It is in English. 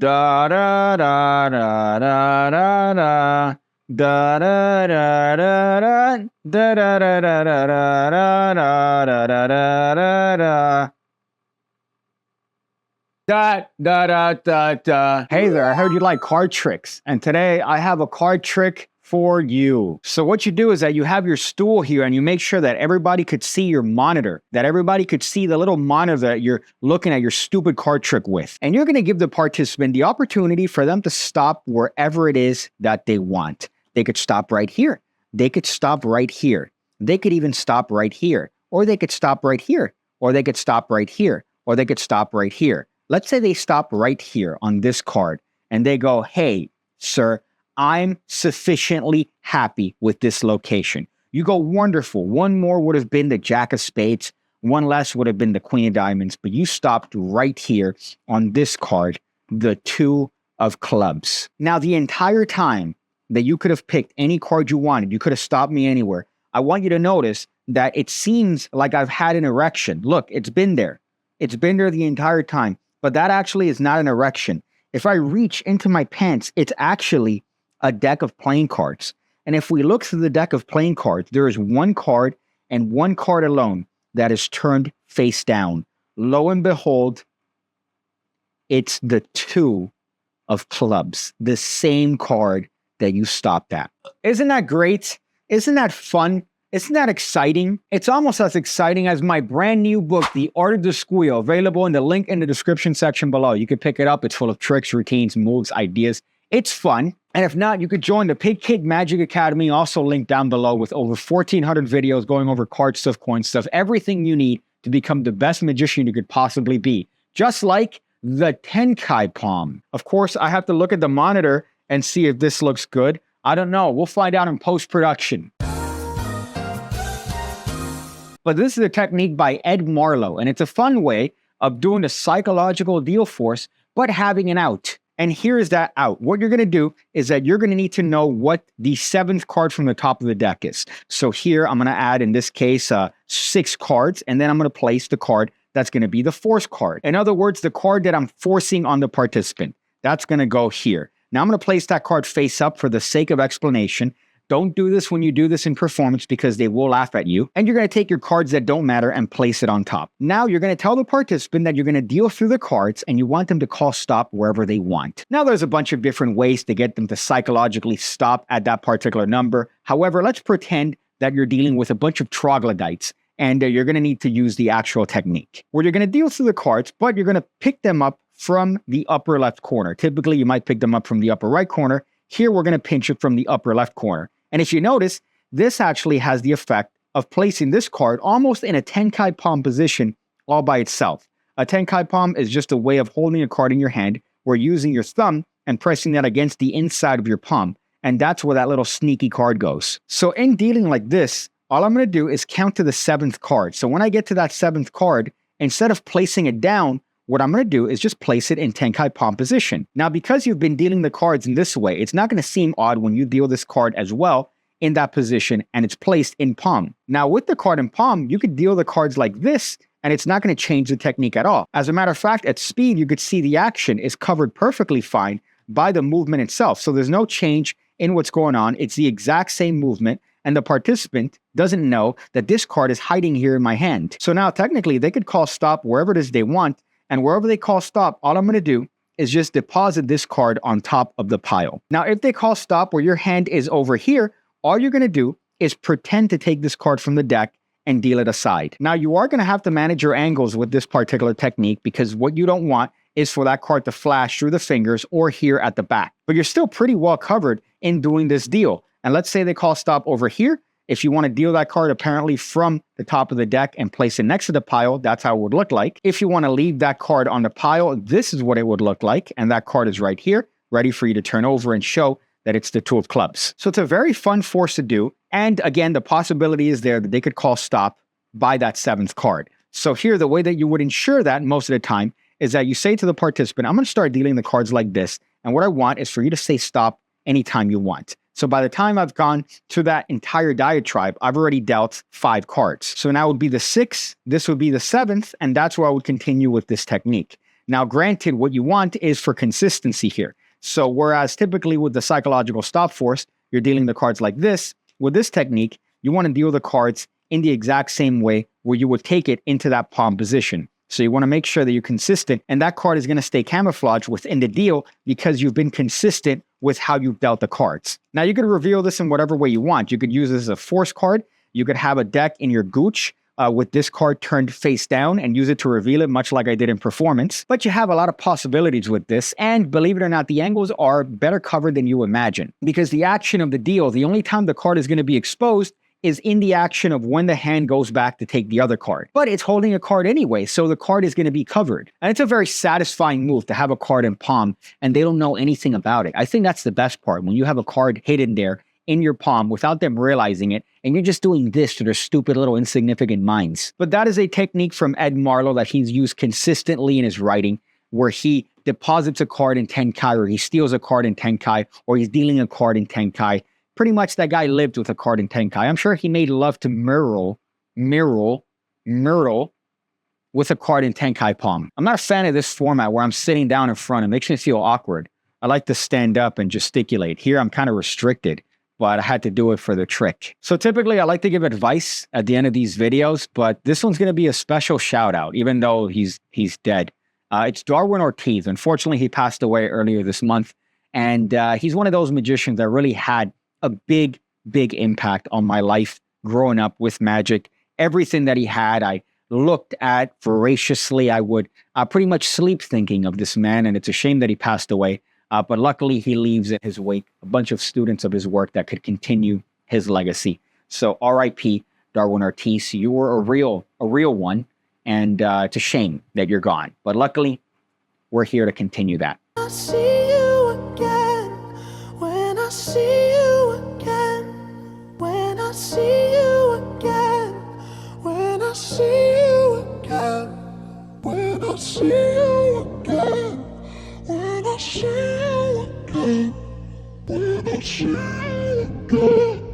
Da da da da da da da. Da da da da da da da da da da da da da da da. Da da da da da. Hey there, I heard you like card tricks, and today I have a card trick for you. So what you do is that you have your stool here and you make sure that everybody could see your monitor, that everybody could see the little monitor that you're looking at your stupid card trick with. And you're gonna give the participant the opportunity for them to stop wherever it is that they want. They could stop right here. They could stop right here. They could even stop right here. Or they could stop right here. Or they could stop right here. Or they could stop right here. Let's say they stop right here on this card and they go, hey, sir, I'm sufficiently happy with this location. You go, wonderful. One more would have been the Jack of Spades. One less would have been the Queen of Diamonds. But you stopped right here on this card, the Two of Clubs. Now, the entire time that you could have picked any card you wanted, you could have stopped me anywhere. I want you to notice that it seems like I've had an erection. Look, it's been there. It's been there the entire time. But that actually is not an erection. If I reach into my pants, it's actually a deck of playing cards. And if we look through the deck of playing cards, there is one card and one card alone that is turned face down. Lo and behold, it's the Two of Clubs, the same card that you stopped at. Isn't that great? Isn't that fun? Isn't that exciting? It's almost as exciting as my brand new book, The Art of the Squeal, available in the link in the description section below. You can pick it up. It's full of tricks, routines, moves, ideas. It's fun. And if not, you could join the PigCake Magic Academy, also linked down below, with over 1,400 videos going over card stuff, coin stuff, everything you need to become the best magician you could possibly be. Just like the Tenkai Palm. Of course, I have to look at the monitor and see if this looks good. I don't know. We'll find out in post-production. But this is a technique by Ed Marlowe, and it's a fun way of doing the psychological deal force, but having an out. And here's that out. What you're going to do is that you're going to need to know what the seventh card from the top of the deck is. So here I'm going to add, in this case, 6 cards, and then I'm going to place the card that's going to be the force card. In other words, the card that I'm forcing on the participant. That's going to go here. Now I'm going to place that card face up for the sake of explanation. Don't do this when you do this in performance because they will laugh at you. And you're going to take your cards that don't matter and place it on top. Now you're going to tell the participant that you're going to deal through the cards and you want them to call stop wherever they want. Now there's a bunch of different ways to get them to psychologically stop at that particular number. However, let's pretend that you're dealing with a bunch of troglodytes and you're going to need to use the actual technique where you're going to deal through the cards, but you're going to pick them up from the upper left corner. Typically, you might pick them up from the upper right corner. Here, we're going to pinch it from the upper left corner. And if you notice, this actually has the effect of placing this card almost in a Tenkai Palm position all by itself. A Tenkai Palm is just a way of holding a card in your hand where using your thumb and pressing that against the inside of your palm. And that's where that little sneaky card goes. So in dealing like this, all I'm going to do is count to the 7th card. So when I get to that 7th card, instead of placing it down, what I'm going to do is just place it in Tenkai Palm position. Now, because you've been dealing the cards in this way, it's not going to seem odd when you deal this card as well in that position and it's placed in palm. Now, with the card in palm, you could deal the cards like this and it's not going to change the technique at all. As a matter of fact, at speed, you could see the action is covered perfectly fine by the movement itself. So there's no change in what's going on. It's the exact same movement. And the participant doesn't know that this card is hiding here in my hand. So now technically they could call stop wherever it is they want. And wherever they call stop, all I'm going to do is just deposit this card on top of the pile. Now, if they call stop where your hand is over here, all you're going to do is pretend to take this card from the deck and deal it aside. Now, you are going to have to manage your angles with this particular technique because what you don't want is for that card to flash through the fingers or here at the back. But you're still pretty well covered in doing this deal. And let's say they call stop over here. If you want to deal that card apparently from the top of the deck and place it next to the pile, that's how it would look like. If you want to leave that card on the pile, this is what it would look like. And that card is right here, ready for you to turn over and show that it's the Two of Clubs. So it's a very fun force to do. And again, the possibility is there that they could call stop by that 7th card. So here, the way that you would ensure that most of the time is that you say to the participant, I'm going to start dealing the cards like this. And what I want is for you to say stop anytime you want. So by the time I've gone to that entire diatribe, I've already dealt 5 cards. So now it would be the 6th, this would be the 7th, and that's where I would continue with this technique. Now, granted, what you want is for consistency here. So whereas typically with the psychological stop force, you're dealing the cards like this, with this technique, you want to deal the cards in the exact same way where you would take it into that palm position. So you want to make sure that you're consistent, and that card is going to stay camouflaged within the deal because you've been consistent with how you've dealt the cards. Now, you could reveal this in whatever way you want. You could use this as a force card. You could have a deck in your gooch with this card turned face down and use it to reveal it, much like I did in performance. But you have a lot of possibilities with this, and believe it or not, the angles are better covered than you imagine. Because the action of the deal, the only time the card is going to be exposed is in the action of when the hand goes back to take the other card. But it's holding a card anyway, so the card is going to be covered. And it's a very satisfying move to have a card in palm and they don't know anything about it. I think that's the best part, when you have a card hidden there in your palm without them realizing it, and you're just doing this to their stupid little insignificant minds. But that is a technique from Ed Marlowe that he's used consistently in his writing, where he deposits a card in Tenkai, or he steals a card in Tenkai, or he's dealing a card in Tenkai. Pretty much that guy lived with a card in Tenkai. I'm sure he made love to Myrtle with a card in Tenkai palm. I'm not a fan of this format where I'm sitting down in front. It makes me feel awkward. I like to stand up and gesticulate. Here I'm kind of restricted, but I had to do it for the trick. So typically I like to give advice at the end of these videos, but this one's going to be a special shout out, even though he's dead. It's Darwin Ortiz. Unfortunately, he passed away earlier this month. And he's one of those magicians that really had a big impact on my life growing up with magic. Everything that he had, I looked at voraciously. I would pretty much sleep thinking of this man, and it's a shame that he passed away. But luckily, he leaves in his wake a bunch of students of his work that could continue his legacy. So R.I.P. Darwin Ortiz. You were a real one, and it's a shame that you're gone. But luckily, we're here to continue that. I see you again when I see you again. When I see you again. When I see you again. When I see you again. When I see you again. When I see you again.